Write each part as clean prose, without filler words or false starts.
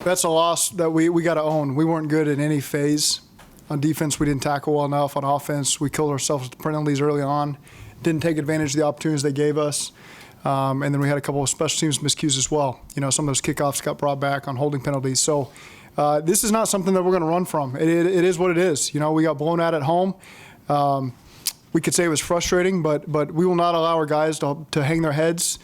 That's a loss that we got to own. We weren't good in any phase. On defense, we didn't tackle well enough. On offense, we killed ourselves with the penalties early on. Didn't take advantage of the opportunities they gave us. And then we had a couple of special teams miscues as well. Some of those kickoffs got brought back on holding penalties. So this is not something that we're going to run from. It is what it is. We got blown out at home. We could say it was frustrating, but we will not allow our guys to hang their heads.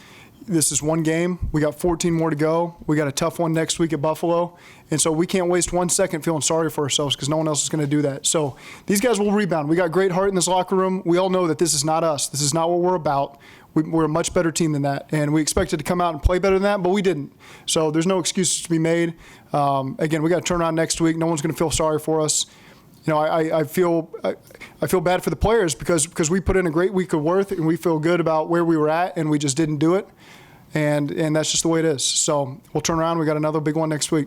This is one game. We got 14 more to go. We got a tough one next week at Buffalo. And so we can't waste 1 second feeling sorry for ourselves because no one else is going to do that. So these guys will rebound. We got great heart in this locker room. We all know that this is not us. This is not what we're about. We're a much better team than that. And we expected to come out and play better than that, but we didn't. So there's no excuses to be made. Again, we got to turn around next week. No one's going to feel sorry for us. I feel bad for the players because we put in a great week of work and we feel good about where we were at and we just didn't do it. And that's just the way it is. So we'll turn around. We got another big one next week.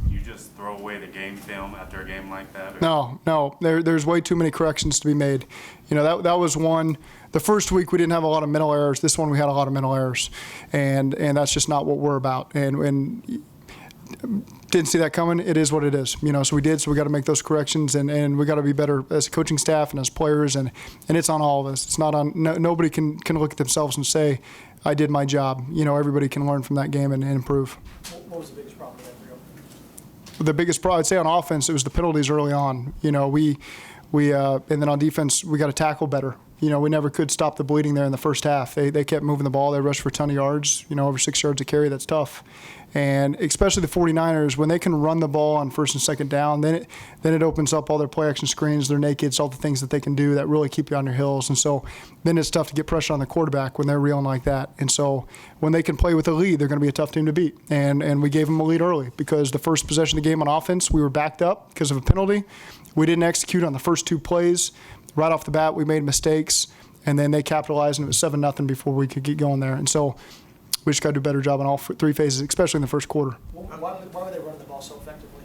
You just throw away the game film after a game like that? Or? No. There's way too many corrections to be made. That was one. The first week we didn't have a lot of mental errors. This one we had a lot of mental errors, and that's just not what we're about. And didn't see that coming. It is what it is. So we did. So we got to make those corrections, and we got to be better as a coaching staff and as players. And it's on all of us. It's not on. Nobody can look at themselves and say, I did my job. Everybody can learn from that game and improve. What was the biggest problem with that for you? The biggest problem, I'd say, on offense, it was the penalties early on. And then on defense, we got to tackle better. We never could stop the bleeding there in the first half. They kept moving the ball. They rushed for a ton of yards, over 6 yards a carry. That's tough. And especially the 49ers, when they can run the ball on first and second down, then it opens up all their play action screens, their nakeds, all the things that they can do that really keep you on your heels. And so then it's tough to get pressure on the quarterback when they're reeling like that. And so when they can play with a lead, they're going to be a tough team to beat. And we gave them a lead early because the first possession of the game on offense, we were backed up because of a penalty. We didn't execute on the first 2 plays. Right off the bat, we made mistakes, and then they capitalized, and it was 7-0 before we could get going there. And so we just got to do a better job on all 3 phases, especially in the first quarter. Why were they running the ball so effectively?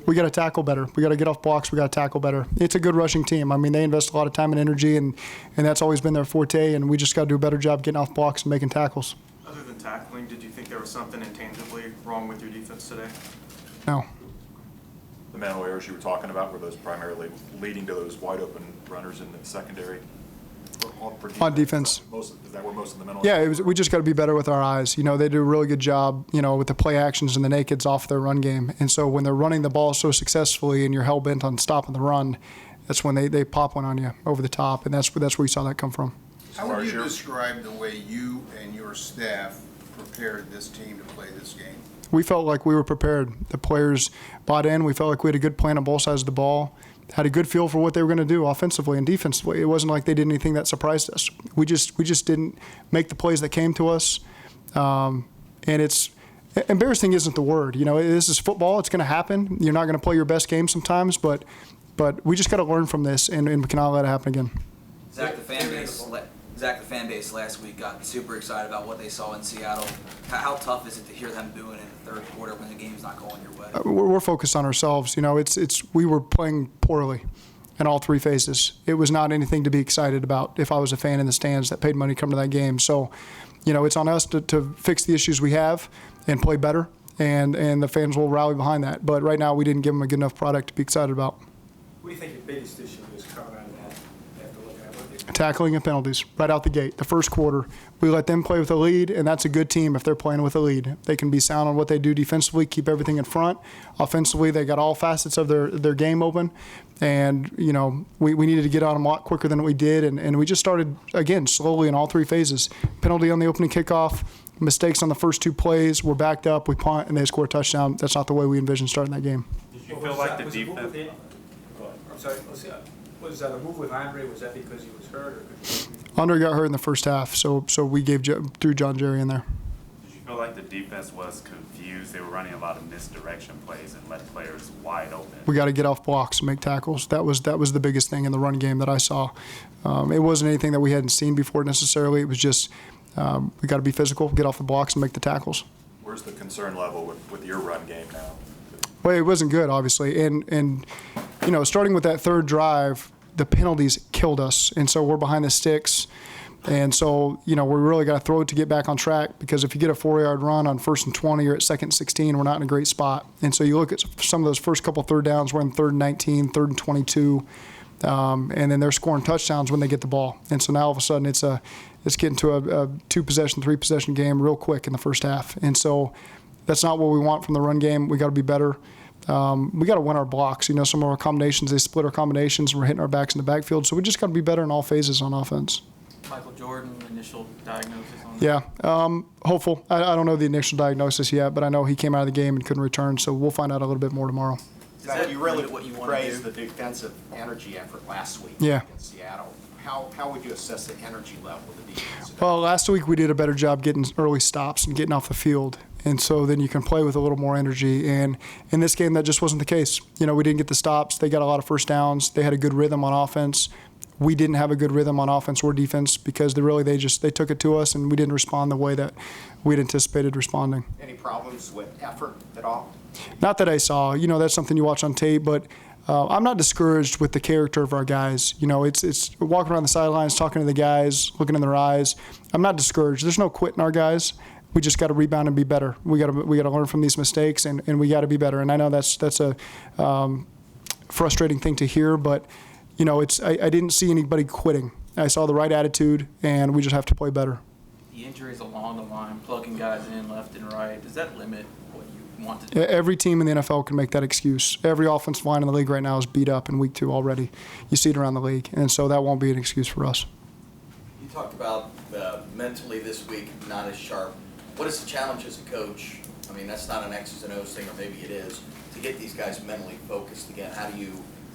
We got to tackle better. We got to get off blocks. We got to tackle better. It's a good rushing team. I mean, they invest a lot of time and energy, and that's always been their forte, and we just got to do a better job getting off blocks and making tackles. Other than tackling, did you think there was something intangibly wrong with your defense today? No. The mental errors you were talking about, were those primarily leading to those wide open runners in the secondary? On defense. Is that where most of the mental Yeah, errors we just got to be better with our eyes. They do a really good job, with the play actions and the nakeds off their run game. And so when they're running the ball so successfully and you're hell-bent on stopping the run, that's when they pop one on you over the top, and that's where you saw that come from. How would you describe the way you and your staff prepared this team to play this game? We felt like we were prepared. The players bought in. We felt like we had a good plan on both sides of the ball, had a good feel for what they were going to do offensively and defensively. It wasn't like they did anything that surprised us. We just didn't make the plays that came to us. And it's embarrassing isn't the word. This is football. It's going to happen. You're not going to play your best game sometimes, but we just got to learn from this, and we cannot let it happen again. Zach, the fan base last week got super excited about what they saw in Seattle. How tough is it to hear them booing in the third quarter when the game's not going your way? We're focused on ourselves. We were playing poorly in all 3 phases. It was not anything to be excited about if I was a fan in the stands that paid money to come to that game. So, it's on us to fix the issues we have and play better, and the fans will rally behind that. But right now we didn't give them a good enough product to be excited about. What do you think your biggest issue is coming out of that after looking at what they Tackling and penalties right out the gate. The first quarter, we let them play with a lead, and that's a good team if they're playing with a lead. They can be sound on what they do defensively, keep everything in front. Offensively, they got all facets of their game open, and we needed to get on them a lot quicker than we did, and we just started, again, slowly in all 3 phases. Penalty on the opening kickoff, mistakes on the first 2 plays, we're backed up, we punt, and they score a touchdown. That's not the way we envisioned starting that game. Did you feel like the defense? I'm sorry, was that a move with Andre? Was that because he was hurt? Or Andre got hurt in the first half, so we threw John Jerry in there. Did you feel like the defense was confused? They were running a lot of misdirection plays and let players wide open. We got to get off blocks and make tackles. That was the biggest thing in the run game that I saw. It wasn't anything that we hadn't seen before necessarily. It was just we got to be physical, get off the blocks, and make the tackles. Where's the concern level with your run game now? Well, it wasn't good, obviously, and starting with that third drive, the penalties killed us, and so we're behind the sticks. And so, we really got to throw it to get back on track, because if you get a 4-yard run on 1st and 20 or at 2nd and 16, we're not in a great spot. And so you look at some of those first couple third downs, we're in 3rd and 19, 3rd and 22, and then they're scoring touchdowns when they get the ball. And so now all of a sudden it's getting to a 2-possession, 3-possession game real quick in the first half. And so that's not what we want from the run game. We got to be better. We got to win our blocks. Some of our combinations, they split our combinations, and we're hitting our backs in the backfield. So we just got to be better in all phases on offense. Michael Jordan, initial diagnosis on that? Yeah, hopeful. I don't know the initial diagnosis yet, but I know he came out of the game and couldn't return, so we'll find out a little bit more tomorrow. that You really what you wanna praised do? the defensive energy effort last week Yeah. against Seattle. How would you assess the energy level of the defense? Well, last week we did a better job getting early stops and getting off the field. And so then you can play with a little more energy. And in this game, that just wasn't the case. We didn't get the stops. They got a lot of first downs. They had a good rhythm on offense. We didn't have a good rhythm on offense or defense, because they took it to us, and we didn't respond the way that we'd anticipated responding. Any problems with effort at all? Not that I saw. That's something you watch on tape, but I'm not discouraged with the character of our guys. It's walking around the sidelines, talking to the guys, looking in their eyes. I'm not discouraged. There's no quitting our guys. We just got to rebound and be better. We got to learn from these mistakes, and we got to be better. And I know that's a frustrating thing to hear, but I didn't see anybody quitting. I saw the right attitude, and we just have to play better. The injuries along the line, plugging guys in left and right, does that limit what you want to do? Every team in the NFL can make that excuse. Every offensive line in the league right now is beat up in week 2 already. You see it around the league, and so that won't be an excuse for us. You talked about mentally this week not as sharp. What is the challenge as a coach? I mean, that's not an X's and O's thing, or maybe it is, to get these guys mentally focused again. How do you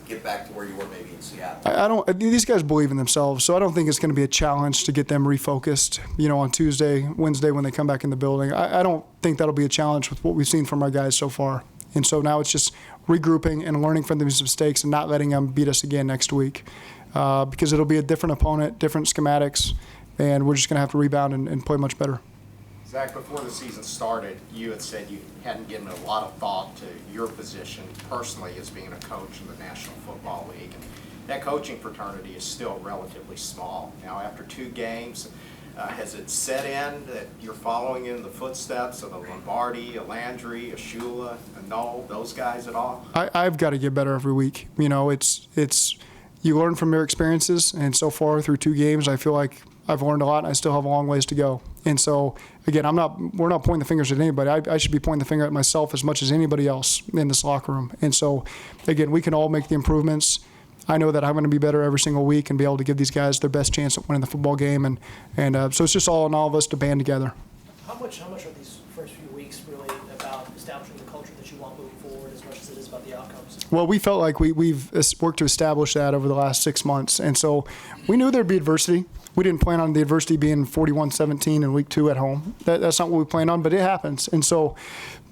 get back to where you were maybe in Seattle? These guys believe in themselves, so I don't think it's going to be a challenge to get them refocused, on Tuesday, Wednesday when they come back in the building. I don't think that'll be a challenge with what we've seen from our guys so far. And so now it's just regrouping and learning from these mistakes and not letting them beat us again next week, because it'll be a different opponent, different schematics, and we're just going to have to rebound and play much better. Zach, before the season started, you had said you hadn't given a lot of thought to your position personally as being a coach in the National Football League. And that coaching fraternity is still relatively small. Now, after 2 games, has it set in that you're following in the footsteps of a Lombardi, a Landry, a Shula, a Knoll, those guys at all? I've got to get better every week. It's you learn from your experiences, and so far through 2 games, I feel like I've learned a lot, and I still have a long ways to go. And so, again, we're not pointing the fingers at anybody. I should be pointing the finger at myself as much as anybody else in this locker room. And so, again, we can all make the improvements. I know that I'm going to be better every single week and be able to give these guys their best chance at winning the football game. And so it's just all of us to band together. How much are these first few weeks really about establishing the culture that you want moving forward, as much as it is about the outcomes? Well, we felt like we've worked to establish that over the last 6 months. And so we knew there'd be adversity. We didn't plan on the adversity being 41-17 in week 2 at home. That's not what we planned on, but it happens. And so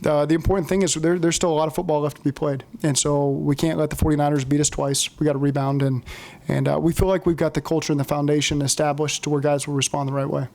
the important thing is there's still a lot of football left to be played. And so we can't let the 49ers beat us twice. We got to rebound. And we feel like we've got the culture and the foundation established to where guys will respond the right way.